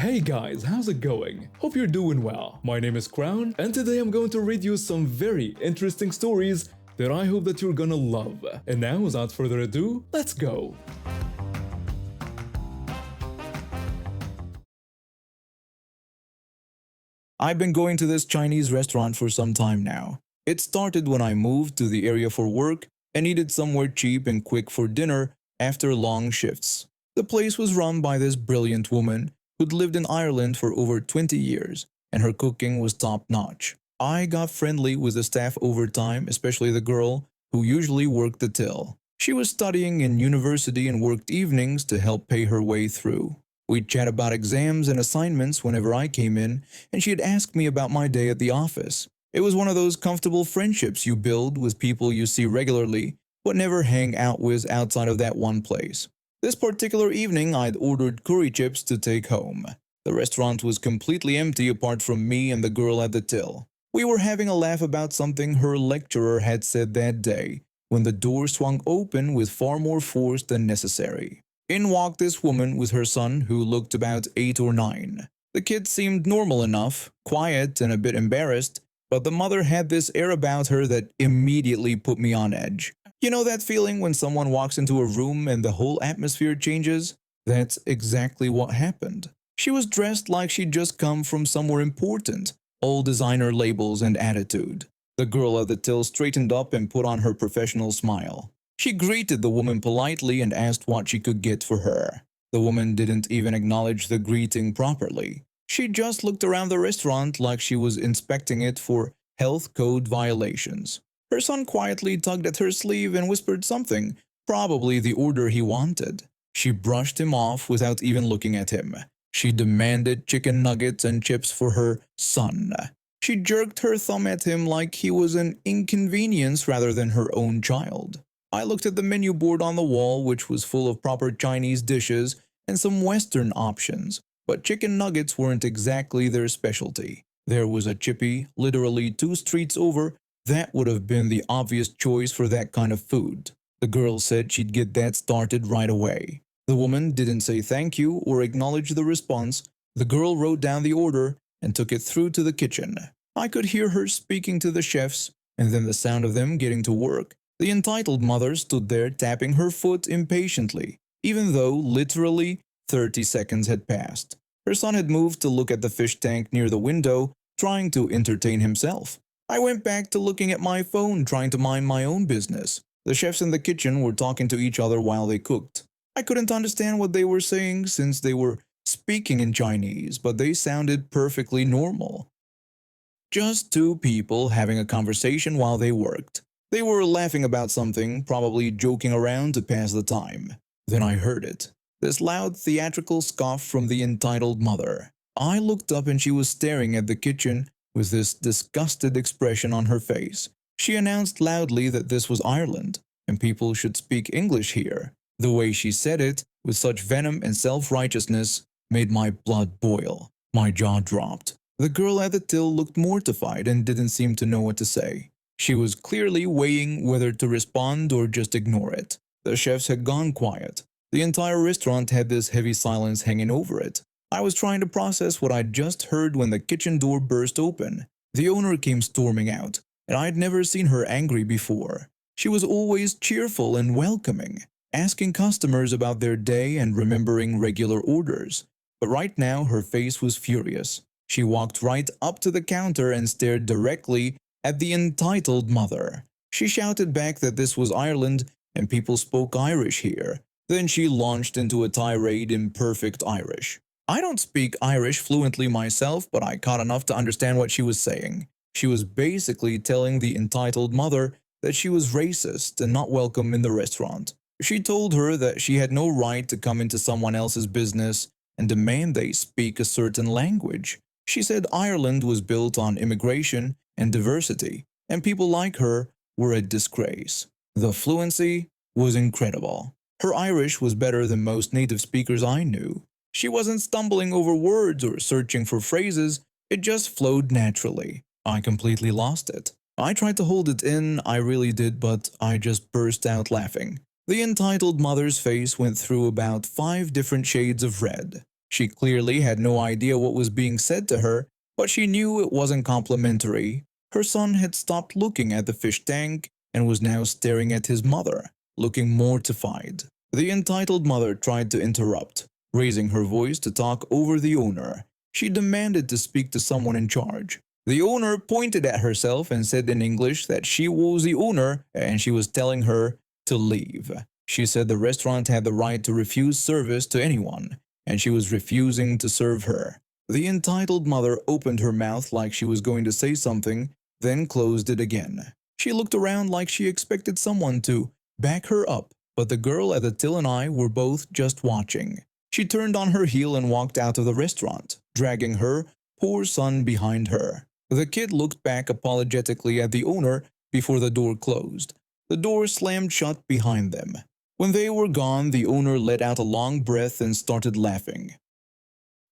Hey guys, how's it going? Hope you're doing well. My name is Crown, and today I'm going to read you some very interesting stories that I hope that you're gonna love. And now, without further ado, let's go! I've been going to this Chinese restaurant for some time now. It started when I moved to the area for work and needed somewhere cheap and quick for dinner after long shifts. The place was run by this brilliant woman who'd lived in Ireland for over 20 years, and her cooking was top-notch. I got friendly with the staff over time, especially the girl who usually worked the till. She was studying in university and worked evenings to help pay her way through. We'd chat about exams and assignments whenever I came in, and she'd ask me about my day at the office. It was one of those comfortable friendships you build with people you see regularly, but never hang out with outside of that one place. This particular evening, I'd ordered curry chips to take home. The restaurant was completely empty apart from me and the girl at the till. We were having a laugh about something her lecturer had said that day, when the door swung open with far more force than necessary. In walked this woman with her son, who looked about 8 or 9. The kid seemed normal enough, quiet and a bit embarrassed, but the mother had this air about her that immediately put me on edge. You know that feeling when someone walks into a room and the whole atmosphere changes? That's exactly what happened. She was dressed like she'd just come from somewhere important, all designer labels and attitude. The girl at the till straightened up and put on her professional smile. She greeted the woman politely and asked what she could get for her. The woman didn't even acknowledge the greeting properly. She just looked around the restaurant like she was inspecting it for health code violations. Her son quietly tugged at her sleeve and whispered something, probably the order he wanted. She brushed him off without even looking at him. She demanded chicken nuggets and chips for her son. She jerked her thumb at him like he was an inconvenience rather than her own child. I looked at the menu board on the wall, which was full of proper Chinese dishes and some Western options, but chicken nuggets weren't exactly their specialty. There was a chippy, literally 2 streets over. That would have been the obvious choice for that kind of food. The girl said she'd get that started right away. The woman didn't say thank you or acknowledge the response. The girl wrote down the order and took it through to the kitchen. I could hear her speaking to the chefs, and then the sound of them getting to work. The entitled mother stood there tapping her foot impatiently, even though literally 30 seconds had passed. Her son had moved to look at the fish tank near the window, trying to entertain himself. I went back to looking at my phone, trying to mind my own business. The chefs in the kitchen were talking to each other while they cooked. I couldn't understand what they were saying since they were speaking in Chinese, but they sounded perfectly normal. Just 2 people having a conversation while they worked. They were laughing about something, probably joking around to pass the time. Then I heard it. This loud theatrical scoff from the entitled mother. I looked up and she was staring at the kitchen with this disgusted expression on her face. She announced loudly that this was Ireland, and people should speak English here. The way she said it, with such venom and self-righteousness, made my blood boil. My jaw dropped. The girl at the till looked mortified and didn't seem to know what to say. She was clearly weighing whether to respond or just ignore it. The chefs had gone quiet. The entire restaurant had this heavy silence hanging over it. I was trying to process what I'd just heard when the kitchen door burst open. The owner came storming out, and I'd never seen her angry before. She was always cheerful and welcoming, asking customers about their day and remembering regular orders. But right now her face was furious. She walked right up to the counter and stared directly at the entitled mother. She shouted back that this was Ireland and people spoke Irish here. Then she launched into a tirade in perfect Irish. I don't speak Irish fluently myself, but I caught enough to understand what she was saying. She was basically telling the entitled mother that she was racist and not welcome in the restaurant. She told her that she had no right to come into someone else's business and demand they speak a certain language. She said Ireland was built on immigration and diversity, and people like her were a disgrace. The fluency was incredible. Her Irish was better than most native speakers I knew. She wasn't stumbling over words or searching for phrases, it just flowed naturally. I completely lost it. I tried to hold it in, I really did, but I just burst out laughing. The entitled mother's face went through about 5 different shades of red. She clearly had no idea what was being said to her, but she knew it wasn't complimentary. Her son had stopped looking at the fish tank and was now staring at his mother, looking mortified. The entitled mother tried to interrupt, raising her voice to talk over the owner. She demanded to speak to someone in charge. The owner pointed at herself and said in English that she was the owner and she was telling her to leave. She said the restaurant had the right to refuse service to anyone, and she was refusing to serve her. The entitled mother opened her mouth like she was going to say something, then closed it again. She looked around like she expected someone to back her up, but the girl at the till and I were both just watching. She turned on her heel and walked out of the restaurant, dragging her poor son behind her. The kid looked back apologetically at the owner before the door closed. The door slammed shut behind them. When they were gone, the owner let out a long breath and started laughing.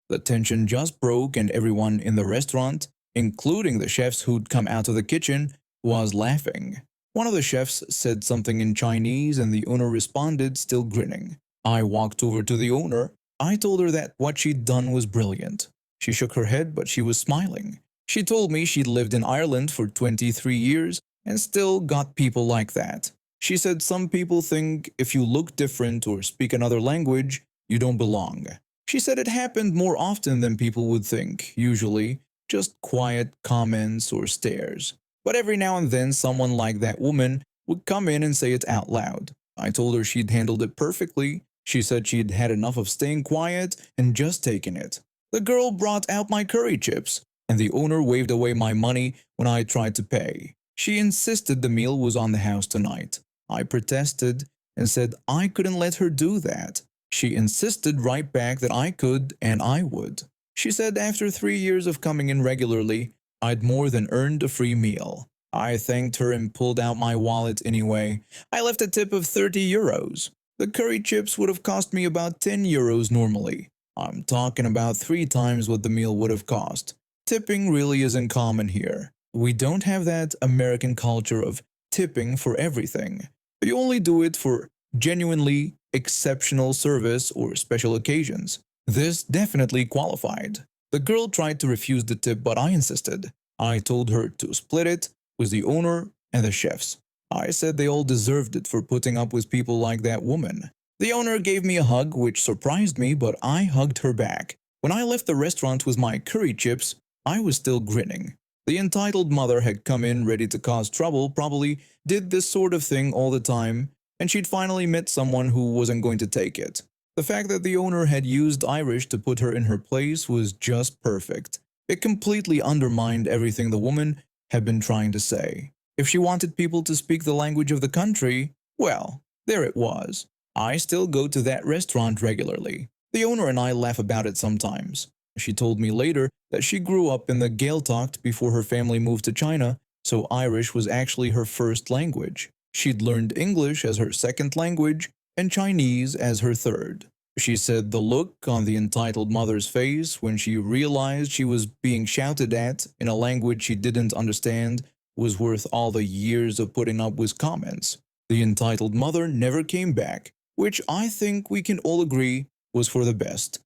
The tension just broke and everyone in the restaurant, including the chefs who'd come out of the kitchen, was laughing. One of the chefs said something in Chinese and the owner responded, still grinning. I walked over to the owner. I told her that what she'd done was brilliant. She shook her head, but she was smiling. She told me she'd lived in Ireland for 23 years and still got people like that. She said some people think if you look different or speak another language, you don't belong. She said it happened more often than people would think, usually just quiet comments or stares. But every now and then someone like that woman would come in and say it out loud. I told her she'd handled it perfectly. She said she'd had enough of staying quiet and just taken it. The girl brought out my curry chips, and the owner waved away my money when I tried to pay. She insisted the meal was on the house tonight. I protested and said I couldn't let her do that. She insisted right back that I could and I would. She said after 3 years of coming in regularly, I'd more than earned a free meal. I thanked her and pulled out my wallet anyway. I left a tip of 30 euros. The curry chips would have cost me about 10 euros normally. I'm talking about 3 times what the meal would have cost. Tipping really isn't common here. We don't have that American culture of tipping for everything. You only do it for genuinely exceptional service or special occasions. This definitely qualified. The girl tried to refuse the tip, but I insisted. I told her to split it with the owner and the chefs. I said they all deserved it for putting up with people like that woman. The owner gave me a hug, which surprised me, but I hugged her back. When I left the restaurant with my curry chips, I was still grinning. The entitled mother had come in ready to cause trouble, probably did this sort of thing all the time, and she'd finally met someone who wasn't going to take it. The fact that the owner had used Irish to put her in her place was just perfect. It completely undermined everything the woman had been trying to say. If she wanted people to speak the language of the country, well, there it was. I still go to that restaurant regularly. The owner and I laugh about it sometimes. She told me later that she grew up in the Gaeltacht before her family moved to China, so Irish was actually her first language. She'd learned English as her second language and Chinese as her third. She said the look on the entitled mother's face when she realized she was being shouted at in a language she didn't understand was worth all the years of putting up with comments. The entitled mother never came back, which I think we can all agree was for the best.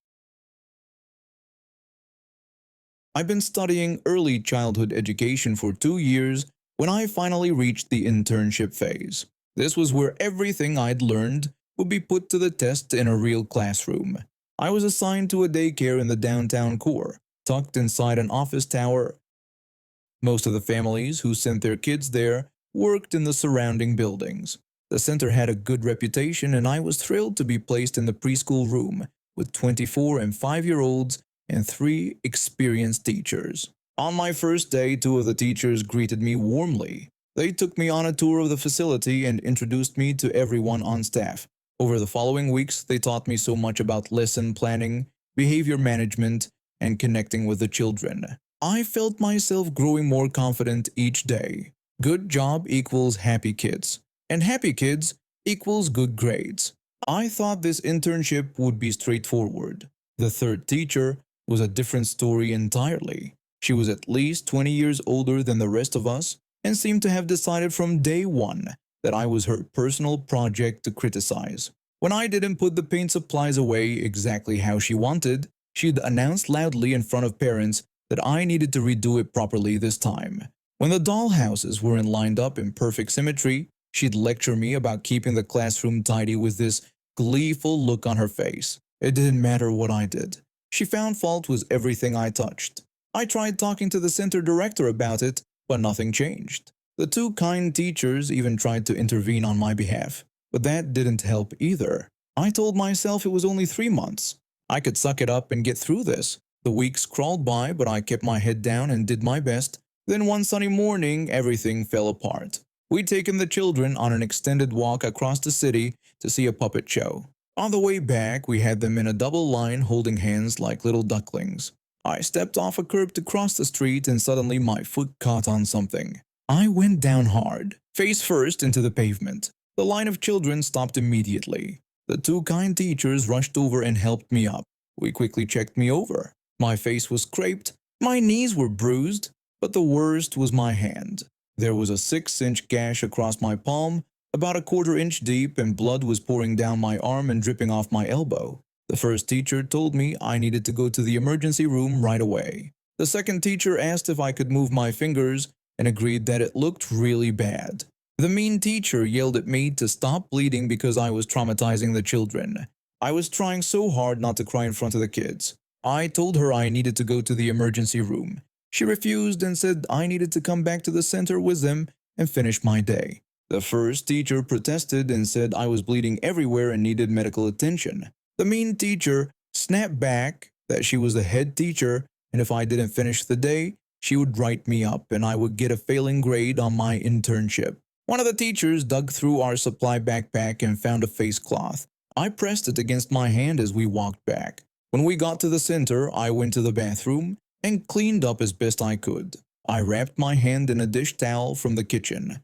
I've been studying early childhood education for 2 years when I finally reached the internship phase. This was where everything I'd learned would be put to the test in a real classroom. I was assigned to a daycare in the downtown core, tucked inside an office tower. Most of the families who sent their kids there worked in the surrounding buildings. The center had a good reputation and I was thrilled to be placed in the preschool room with 24 and 5-year-olds and 3 experienced teachers. On my first day, 2 of the teachers greeted me warmly. They took me on a tour of the facility and introduced me to everyone on staff. Over the following weeks, they taught me so much about lesson planning, behavior management, and connecting with the children. I felt myself growing more confident each day. Good job equals happy kids, and happy kids equals good grades. I thought this internship would be straightforward. The third teacher was a different story entirely. She was at least 20 years older than the rest of us and seemed to have decided from day one that I was her personal project to criticize. When I didn't put the paint supplies away exactly how she wanted, she'd announced loudly in front of parents that I needed to redo it properly this time. When the dollhouses weren't lined up in perfect symmetry, she'd lecture me about keeping the classroom tidy with this gleeful look on her face. It didn't matter what I did. She found fault with everything I touched. I tried talking to the center director about it, but nothing changed. The two kind teachers even tried to intervene on my behalf, but that didn't help either. I told myself it was only 3 months. I could suck it up and get through this. The weeks crawled by, but I kept my head down and did my best. Then one sunny morning, everything fell apart. We'd taken the children on an extended walk across the city to see a puppet show. On the way back, we had them in a double line holding hands like little ducklings. I stepped off a curb to cross the street and suddenly my foot caught on something. I went down hard, face first into the pavement. The line of children stopped immediately. The two kind teachers rushed over and helped me up. We quickly checked me over. My face was scraped, my knees were bruised, but the worst was my hand. There was a 6-inch gash across my palm, about a 1/4 inch deep, and blood was pouring down my arm and dripping off my elbow. The first teacher told me I needed to go to the emergency room right away. The second teacher asked if I could move my fingers and agreed that it looked really bad. The mean teacher yelled at me to stop bleeding because I was traumatizing the children. I was trying so hard not to cry in front of the kids. I told her I needed to go to the emergency room. She refused and said I needed to come back to the center with them and finish my day. The first teacher protested and said I was bleeding everywhere and needed medical attention. The mean teacher snapped back that she was the head teacher and if I didn't finish the day, she would write me up and I would get a failing grade on my internship. One of the teachers dug through our supply backpack and found a face cloth. I pressed it against my hand as we walked back. When we got to the center, I went to the bathroom and cleaned up as best I could. I wrapped my hand in a dish towel from the kitchen.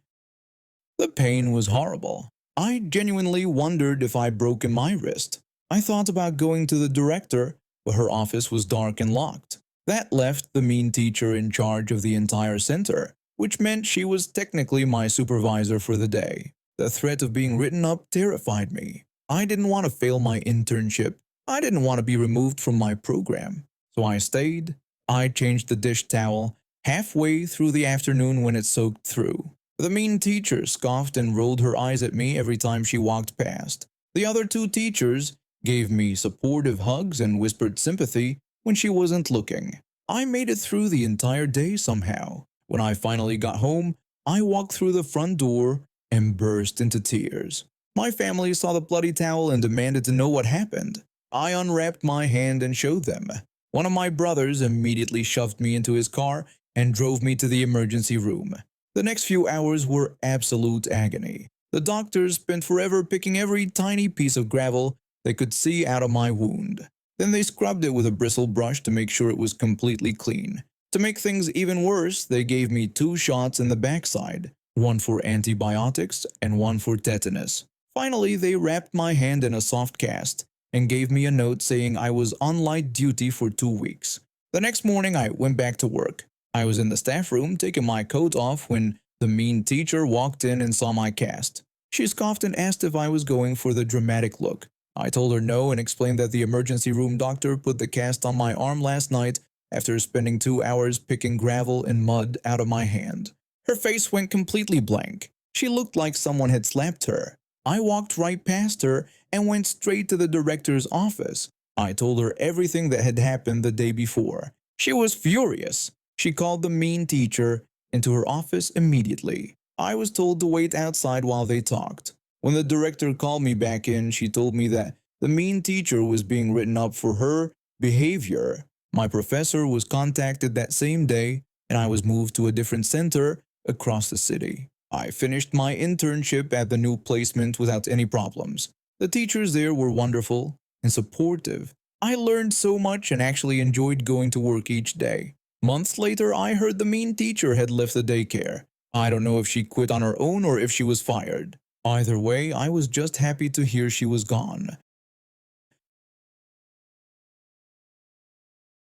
The pain was horrible. I genuinely wondered if I'd broken my wrist. I thought about going to the director, but her office was dark and locked. That left the mean teacher in charge of the entire center, which meant she was technically my supervisor for the day. The threat of being written up terrified me. I didn't want to fail my internship. I didn't want to be removed from my program. So I stayed. I changed the dish towel halfway through the afternoon when it soaked through. The mean teacher scoffed and rolled her eyes at me every time she walked past. The other two teachers gave me supportive hugs and whispered sympathy when she wasn't looking. I made it through the entire day somehow. When I finally got home, I walked through the front door and burst into tears. My family saw the bloody towel and demanded to know what happened. I unwrapped my hand and showed them. One of my brothers immediately shoved me into his car and drove me to the emergency room. The next few hours were absolute agony. The doctors spent forever picking every tiny piece of gravel they could see out of my wound. Then they scrubbed it with a bristle brush to make sure it was completely clean. To make things even worse, they gave me 2 shots in the backside, one for antibiotics and one for tetanus. Finally, they wrapped my hand in a soft cast and gave me a note saying I was on light duty for 2 weeks. The next morning, I went back to work. I was in the staff room taking my coat off when the mean teacher walked in and saw my cast. She scoffed and asked if I was going for the dramatic look. I told her no and explained that the emergency room doctor put the cast on my arm last night after spending 2 hours picking gravel and mud out of my hand. Her face went completely blank. She looked like someone had slapped her. I walked right past her and went straight to the director's office. I told her everything that had happened the day before. She was furious. She called the mean teacher into her office immediately. I was told to wait outside while they talked. When the director called me back in, she told me that the mean teacher was being written up for her behavior. My professor was contacted that same day, and I was moved to a different center across the city. I finished my internship at the new placement without any problems. The teachers there were wonderful and supportive. I learned so much and actually enjoyed going to work each day. Months later, I heard the mean teacher had left the daycare. I don't know if she quit on her own or if she was fired. Either way, I was just happy to hear she was gone.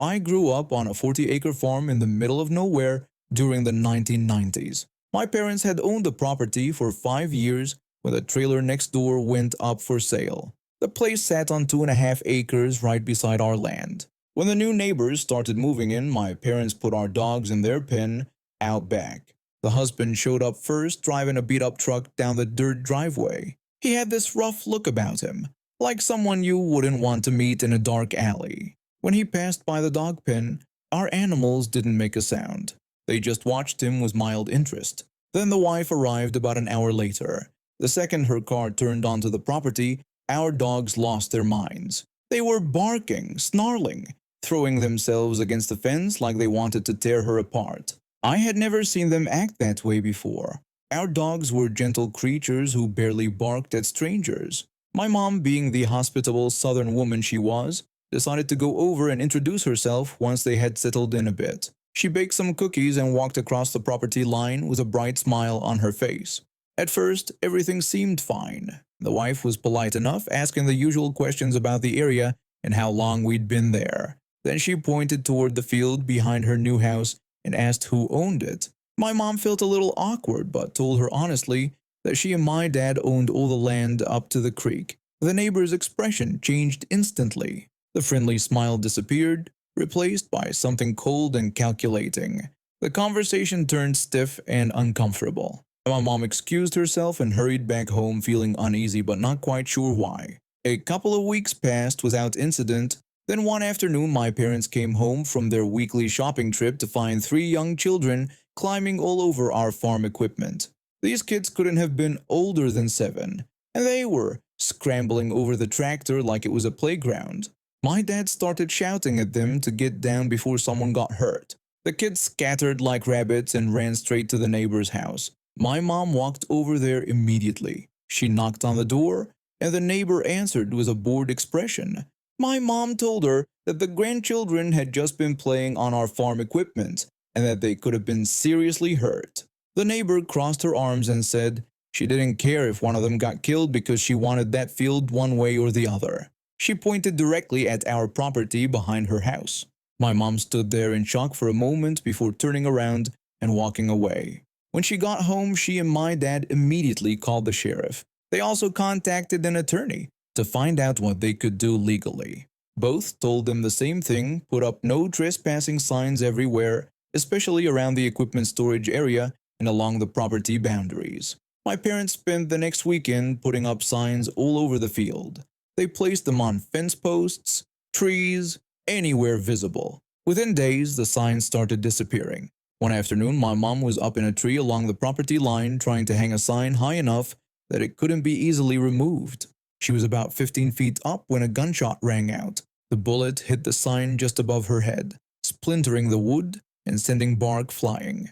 I grew up on a 40-acre farm in the middle of nowhere during the 1990s. My parents had owned the property for 5 years when the trailer next door went up for sale. The place sat on 2.5 acres right beside our land. When the new neighbors started moving in, my parents put our dogs in their pen out back. The husband showed up first, driving a beat-up truck down the dirt driveway. He had this rough look about him, like someone you wouldn't want to meet in a dark alley. When he passed by the dog pen, our animals didn't make a sound. They just watched him with mild interest. Then the wife arrived about an hour later. The second her car turned onto the property, our dogs lost their minds. They were barking, snarling, throwing themselves against the fence like they wanted to tear her apart. I had never seen them act that way before. Our dogs were gentle creatures who barely barked at strangers. My mom, being the hospitable southern woman she was, decided to go over and introduce herself once they had settled in a bit. She baked some cookies and walked across the property line with a bright smile on her face. At first, everything seemed fine. The wife was polite enough, asking the usual questions about the area and how long we'd been there. Then she pointed toward the field behind her new house and asked who owned it. My mom felt a little awkward but told her honestly that she and my dad owned all the land up to the creek. The neighbor's expression changed instantly. The friendly smile disappeared, replaced by something cold and calculating. The conversation turned stiff and uncomfortable. My mom excused herself and hurried back home feeling uneasy but not quite sure why. A couple of weeks passed without incident. Then one afternoon my parents came home from their weekly shopping trip to find 3 young children climbing all over our farm equipment. These kids couldn't have been older than 7, and they were scrambling over the tractor like it was a playground. My dad started shouting at them to get down before someone got hurt. The kids scattered like rabbits and ran straight to the neighbor's house. My mom walked over there immediately. She knocked on the door, and the neighbor answered with a bored expression. My mom told her that the grandchildren had just been playing on our farm equipment and that they could have been seriously hurt. The neighbor crossed her arms and said she didn't care if one of them got killed because she wanted that field one way or the other. She pointed directly at our property behind her house. My mom stood there in shock for a moment before turning around and walking away. When she got home, she and my dad immediately called the sheriff. They also contacted an attorney to find out what they could do legally. Both told them the same thing: put up no trespassing signs everywhere, especially around the equipment storage area and along the property boundaries. My parents spent the next weekend putting up signs all over the field. They placed them on fence posts, trees, anywhere visible. Within days, the signs started disappearing. One afternoon, my mom was up in a tree along the property line trying to hang a sign high enough that it couldn't be easily removed. She was about 15 feet up when a gunshot rang out. The bullet hit the sign just above her head, splintering the wood and sending bark flying.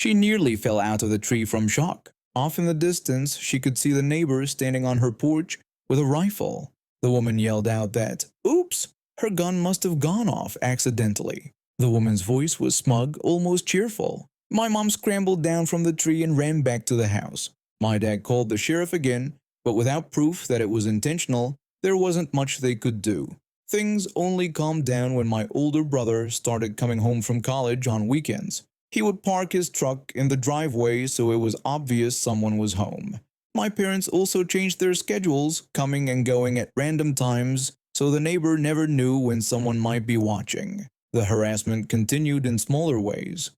She nearly fell out of the tree from shock. Off in the distance, she could see the neighbor standing on her porch with a rifle. The woman yelled out that, "Oops, her gun must have gone off accidentally." The woman's voice was smug, almost cheerful. My mom scrambled down from the tree and ran back to the house. My dad called the sheriff again, but without proof that it was intentional, there wasn't much they could do. Things only calmed down when my older brother started coming home from college on weekends. He would park his truck in the driveway so it was obvious someone was home. My parents also changed their schedules, coming and going at random times, so the neighbor never knew when someone might be watching. The harassment continued in smaller ways.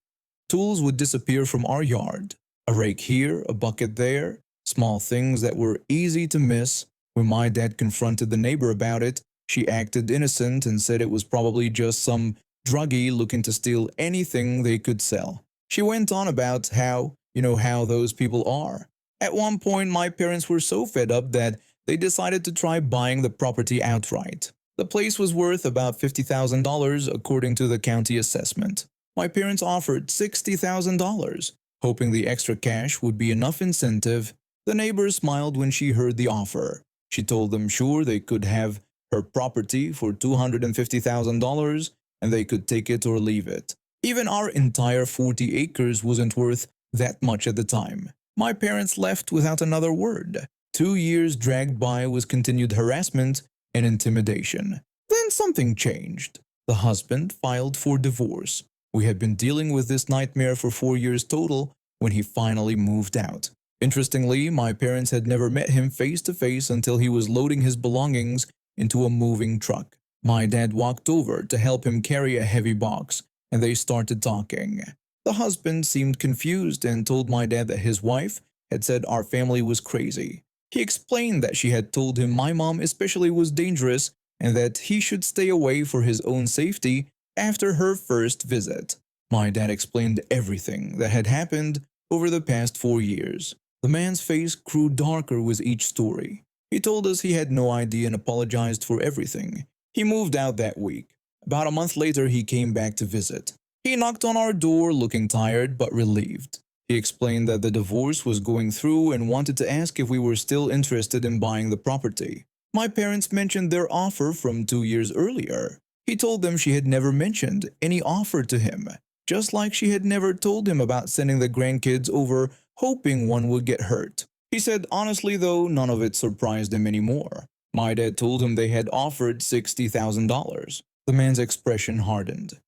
Tools would disappear from our yard. A rake here, a bucket there, small things that were easy to miss. When my dad confronted the neighbor about it, she acted innocent and said it was probably just some druggie looking to steal anything they could sell. She went on about how those people are. At one point, my parents were so fed up that they decided to try buying the property outright. The place was worth about $50,000 according to the county assessment. My parents offered $60,000, hoping the extra cash would be enough incentive. The neighbor smiled when she heard the offer. She told them sure they could have her property for $250,000 and they could take it or leave it. Even our entire 40 acres wasn't worth that much at the time. My parents left without another word. 2 years dragged by with continued harassment and intimidation. Then something changed. The husband filed for divorce. We had been dealing with this nightmare for 4 years total when he finally moved out. Interestingly, my parents had never met him face to face until he was loading his belongings into a moving truck. My dad walked over to help him carry a heavy box, and they started talking. The husband seemed confused and told my dad that his wife had said our family was crazy. He explained that she had told him my mom especially was dangerous and that he should stay away for his own safety after her first visit. My dad explained everything that had happened over the past 4 years. The man's face grew darker with each story. He told us he had no idea and apologized for everything. He moved out that week. About a month later, he came back to visit. He knocked on our door looking tired but relieved. He explained that the divorce was going through and wanted to ask if we were still interested in buying the property. My parents mentioned their offer from 2 years earlier. He told them she had never mentioned any offer to him, just like she had never told him about sending the grandkids over hoping one would get hurt. He said honestly though, none of it surprised him anymore. My dad told him they had offered $60,000. The man's expression hardened.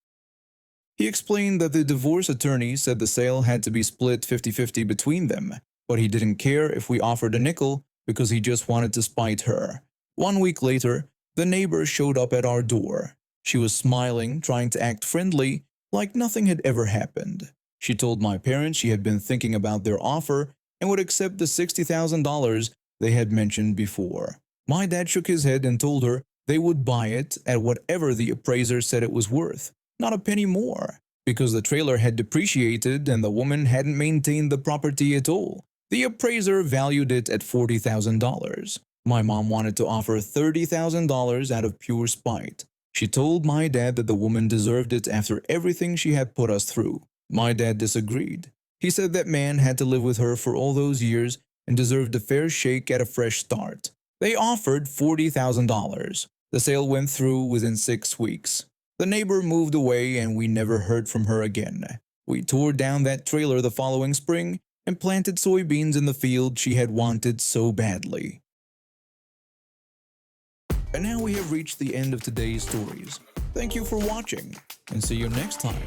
He explained that the divorce attorney said the sale had to be split 50-50 between them, but he didn't care if we offered a nickel because he just wanted to spite her. 1 week later, the neighbor showed up at our door. She was smiling, trying to act friendly, like nothing had ever happened. She told my parents she had been thinking about their offer and would accept the $60,000 they had mentioned before. My dad shook his head and told her they would buy it at whatever the appraiser said it was worth, not a penny more, because the trailer had depreciated and the woman hadn't maintained the property at all. The appraiser valued it at $40,000. My mom wanted to offer $30,000 out of pure spite. She told my dad that the woman deserved it after everything she had put us through. My dad disagreed. He said that man had to live with her for all those years and deserved a fair shake at a fresh start. They offered $40,000. The sale went through within 6 weeks. The neighbor moved away and we never heard from her again. We tore down that trailer the following spring and planted soybeans in the field she had wanted so badly. And now we have reached the end of today's stories. Thank you for watching and see you next time.